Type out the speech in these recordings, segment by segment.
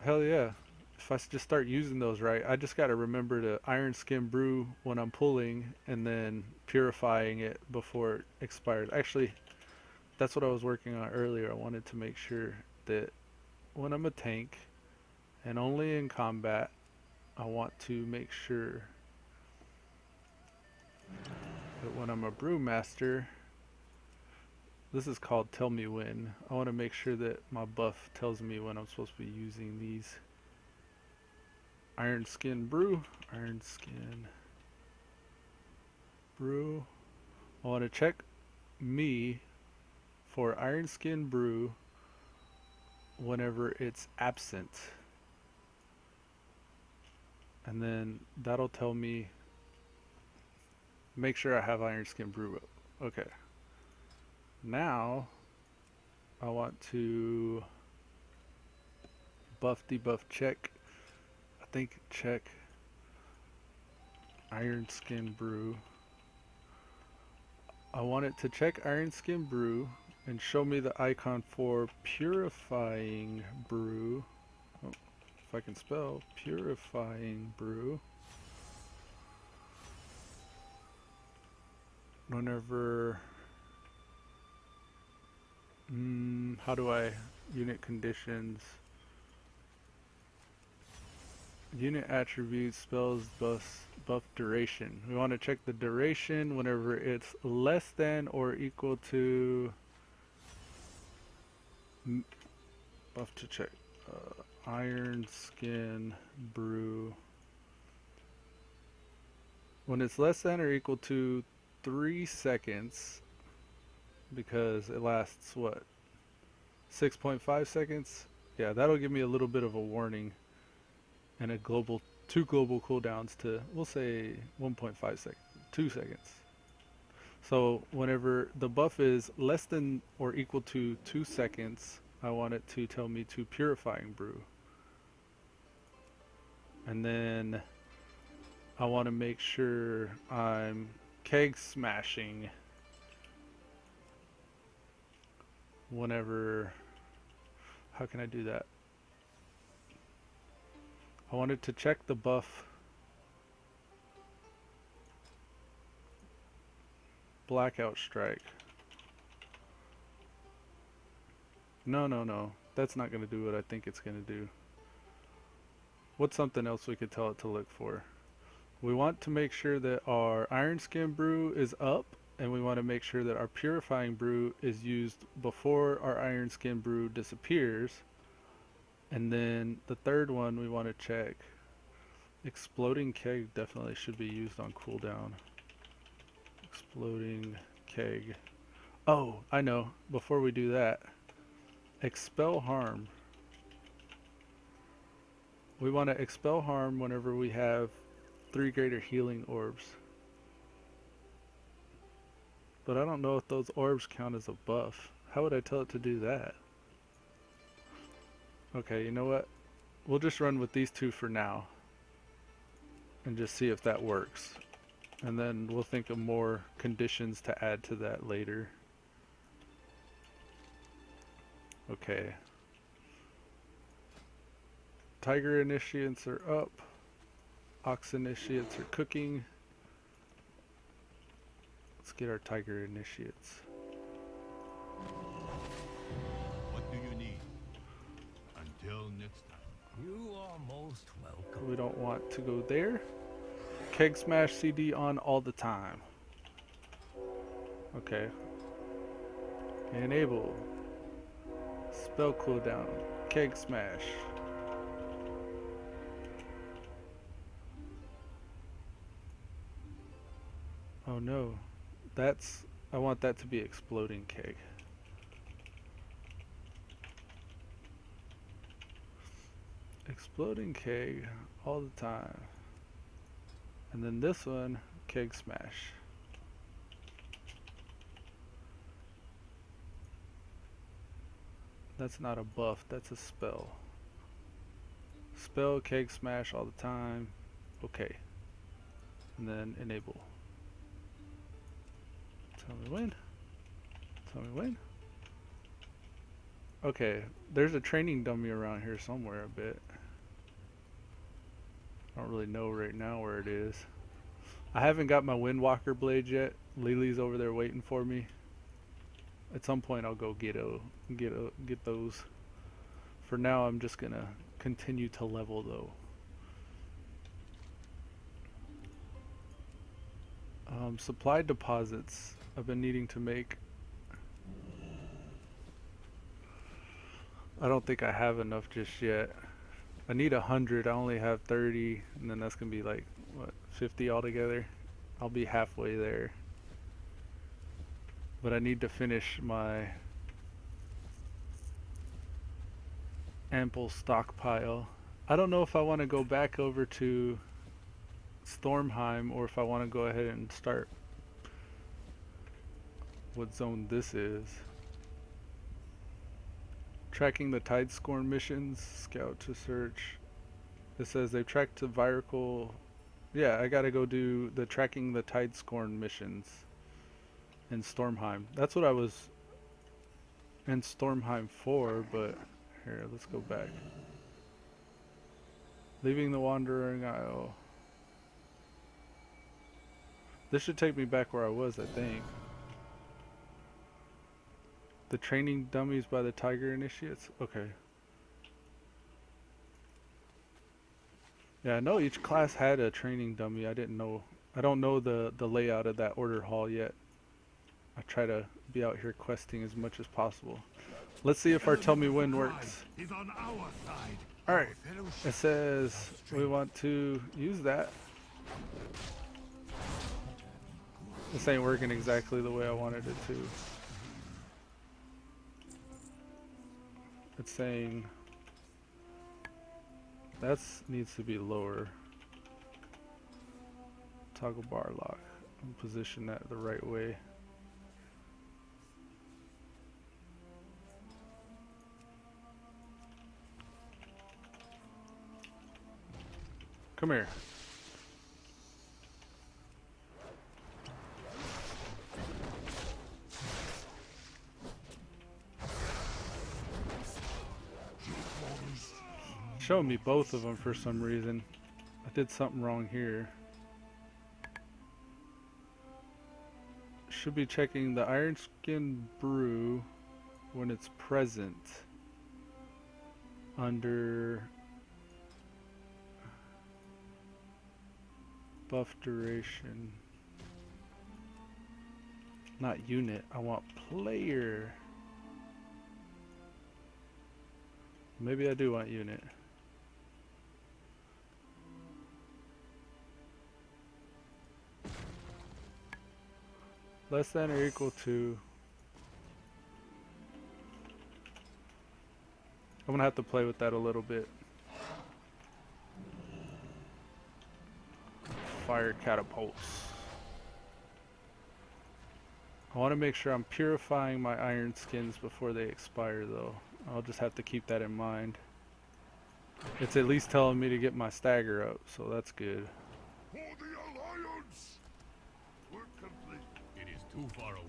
Hell yeah. If just start using those right, I just got to remember to iron skin brew when I'm pulling and then purifying it before it expires. Actually, that's what I was working on earlier. I wanted to make sure that when I'm a tank and only in combat, I want to make sure that when I'm a brewmaster, this is called tell me when. I want to make sure that my buff tells me when I'm supposed to be using these. Iron skin brew, iron skin brew. I want to check me for iron skin brew whenever it's absent. And then that'll tell me, make sure I have iron skin brew. Okay. Now I want to buff debuff check. I think check iron skin brew. I want it to check iron skin brew and show me the icon for purifying brew. Oh, if I can spell purifying brew. Whenever, how do I, unit conditions, unit attributes, spells, buff duration. We want to check the duration whenever it's less than or equal to, buff to check, iron skin brew. When it's less than or equal to 3 seconds, because it lasts what, 6.5 seconds? Yeah, that'll give me a little bit of a warning and a global, 2 global cooldowns to, we'll say 1.5 seconds, 2 seconds. So whenever the buff is less than or equal to 2 seconds, I want it to tell me to purifying brew. And then I want to make sure I'm keg smashing whenever, how can I do that? I wanted to check the buff blackout strike. No, that's not going to do what I think it's going to do. What's something else we could tell it to look for? We want to make sure that our iron skin brew is up, and we want to make sure that our purifying brew is used before our iron skin brew disappears. And then the third one we want to check, exploding keg definitely should be used on cooldown. Exploding keg. Oh, I know, before we do that, expel harm. We want to expel harm whenever we have 3 greater healing orbs. But I don't know if those orbs count as a buff. How would I tell it to do that? Okay, you know what? We'll just run with these 2 for now and just see if that works. And then we'll think of more conditions to add to that later. Okay. Tiger initiates are up. Ox initiates are cooking. Let's get our tiger initiates. What do you need? Until next time. You are most welcome. We don't want to go there. Keg smash CD on all the time. Okay. Enable. Spell cooldown. Keg smash. Oh no. That's, I want that to be exploding keg. Exploding keg all the time. And then this one, keg smash. That's not a buff, that's a spell. Spell keg smash all the time. Okay. And then enable. Tell me when. Tell me when. Okay, there's a training dummy around here somewhere, I bet. I don't really know right now where it is. I haven't got my Windwalker blades yet. Lily's over there waiting for me. At some point I'll go get those. For now I'm just gonna continue to level though. Supply deposits I've been needing to make. I don't think I have enough just yet. I need 100. I only have 30, and then that's gonna be like what, 50 altogether. I'll be halfway there. But I need to finish my ample stockpile. I don't know if I want to go back over to Stormheim or if I want to go ahead and start what zone this is. Tracking the Tidescorn missions, scout to search. It says they've tracked the Viracle. Yeah, I gotta go do the tracking the Tidescorn missions in Stormheim. That's what I was in Stormheim for, but here, let's go back. Leaving the Wandering Isle. This should take me back where I was, I think. The training dummies by the Tiger Initiates? Okay. Yeah, I know each class had a training dummy. I didn't know. I don't know the layout of that order hall yet. I try to be out here questing as much as possible. Let's see if our Tell Me When works. Alright. It says we want to use that. This ain't working exactly the way I wanted it to. It's saying that needs to be lower. Toggle bar lock. Position that the right way. Come here. Show me both of them for some reason. I did something wrong here. Should be checking the Iron Skin Brew when it's present under buff duration. Not unit, I want player. Maybe I do want unit. Less than or equal to. I'm gonna have to play with that a little bit. Fire catapults. I want to make sure I'm purifying my iron skins before they expire though. I'll just have to keep that in mind. It's at least telling me to get my stagger up, so that's good. For the Alliance! Work complete. It is too far away.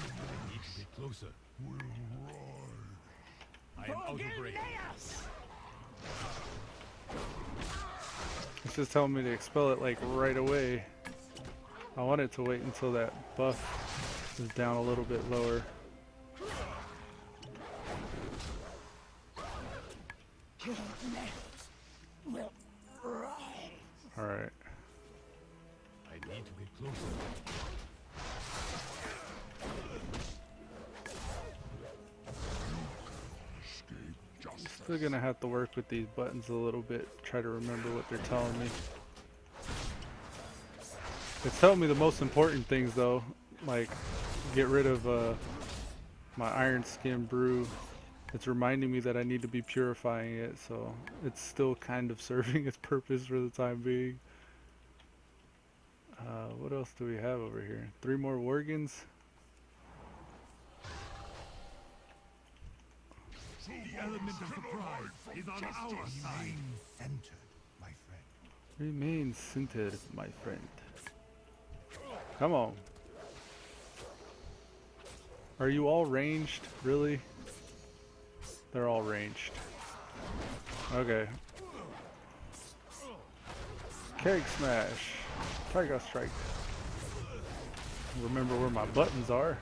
I need to get closer. We'll ride. I am out of break. It's just telling me to expel it like right away. I want it to wait until that buff is down a little bit lower. Alright. I need to get closer. Still gonna have to work with these buttons a little bit, try to remember what they're telling me. It's telling me the most important things though, like get rid of my Iron Skin Brew. It's reminding me that I need to be purifying it, so it's still kind of serving its purpose for the time being. What else do we have over here? 3 more Worgans. The element of surprise is on our side. Centered, my friend. Remain centered, my friend. Come on. Are you all ranged? Really? They're all ranged. Okay. Keg smash. Tiger strike. Remember where my buttons are.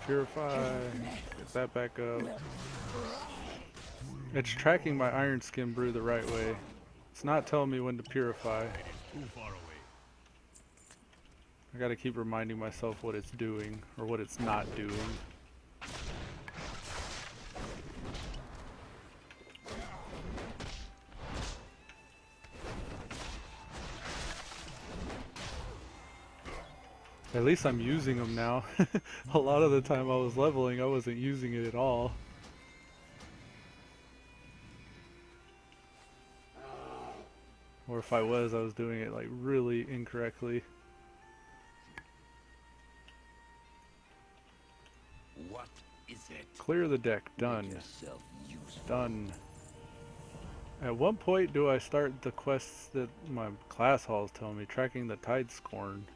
Purify. Get that back up. It's tracking my iron skin brew the right way. It's not telling me when to purify. Too far away. I gotta keep reminding myself what it's doing, or what it's not doing. At least I'm using them now. A lot of the time I was leveling, I wasn't using it at all. Or if I was doing it like really incorrectly. What is it? Clear the deck. Done. Make yourself useful. Done. At what point do I start the quests that my class halls tell me? Tracking the tide scorn.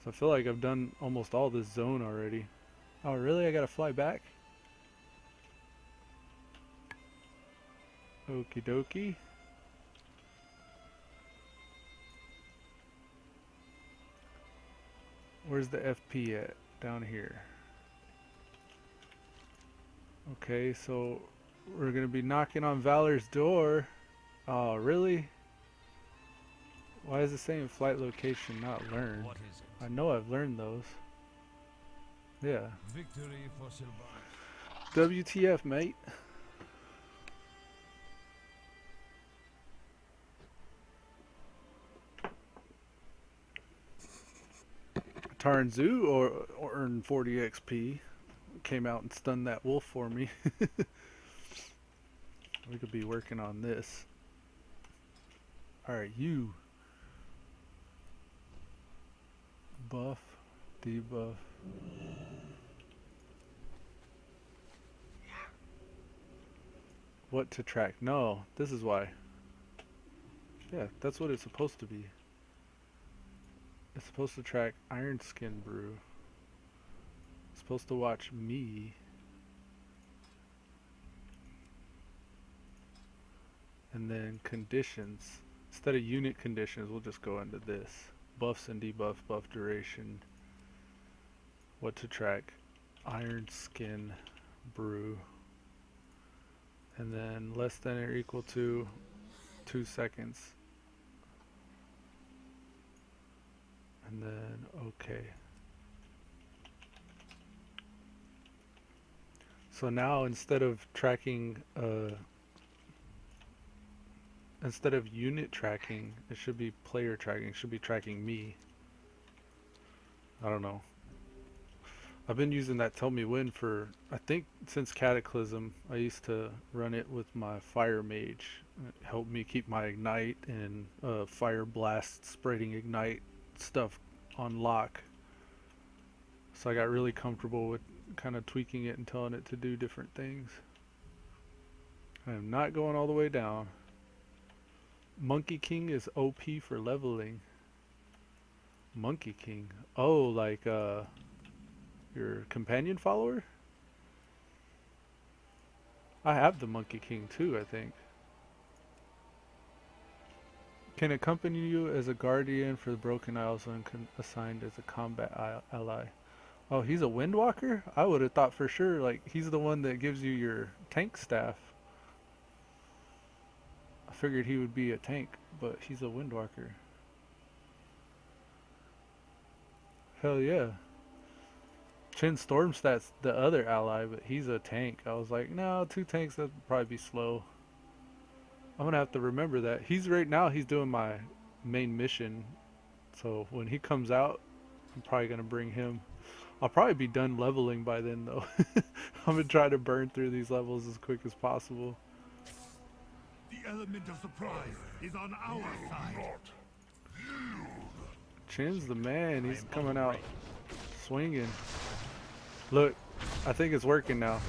So I feel like I've done almost all this zone already. Oh really? I gotta fly back? Okie dokie. Where's the FP at? Down here. Okay, so we're gonna be knocking on Valor's door. Oh, really? Why is it saying flight location not learned? What is it? I know I've learned those. Yeah. Victory for Sylvain. WTF, mate? Taranzu or earned 40 XP. Came out and stunned that wolf for me. We could be working on this. Alright, you. Buff, debuff. What to track? No, this is why. Yeah, that's what it's supposed to be. It's supposed to track Iron Skin Brew. It's supposed to watch me. And then conditions. Instead of unit conditions, we'll just go into this. Buffs and debuffs, buff duration. What to track. Iron Skin Brew. And then less than or equal to 2 seconds. And then okay. So now instead of tracking instead of unit tracking, it should be player tracking. It should be tracking me. I don't know. I've been using that tell me when for, I think since Cataclysm. I used to run it with my fire mage. It helped me keep my ignite and fire blast spreading ignite stuff on lock. So I got really comfortable with kind of tweaking it and telling it to do different things. I am not going all the way down. Monkey King is OP for leveling. Monkey King. Oh, like your companion follower? I have the Monkey King too, I think. Can accompany you as a guardian for the Broken Isles when assigned as a combat ally. Oh, he's a Windwalker? I would have thought for sure, like, he's the one that gives you your tank staff. I figured he would be a tank, but he's a Windwalker. Hell yeah. Chin Stormstat's the other ally, but he's a tank. I was like, no, 2 tanks, that'd probably be slow. I'm gonna have to remember that. He's right now, he's doing my main mission. So when he comes out, I'm probably gonna bring him. I'll probably be done leveling by then though. I'm gonna try to burn through these levels as quick as possible. The element of surprise is on our side. Chin's the man, he's coming out swinging. Look, I think it's working now.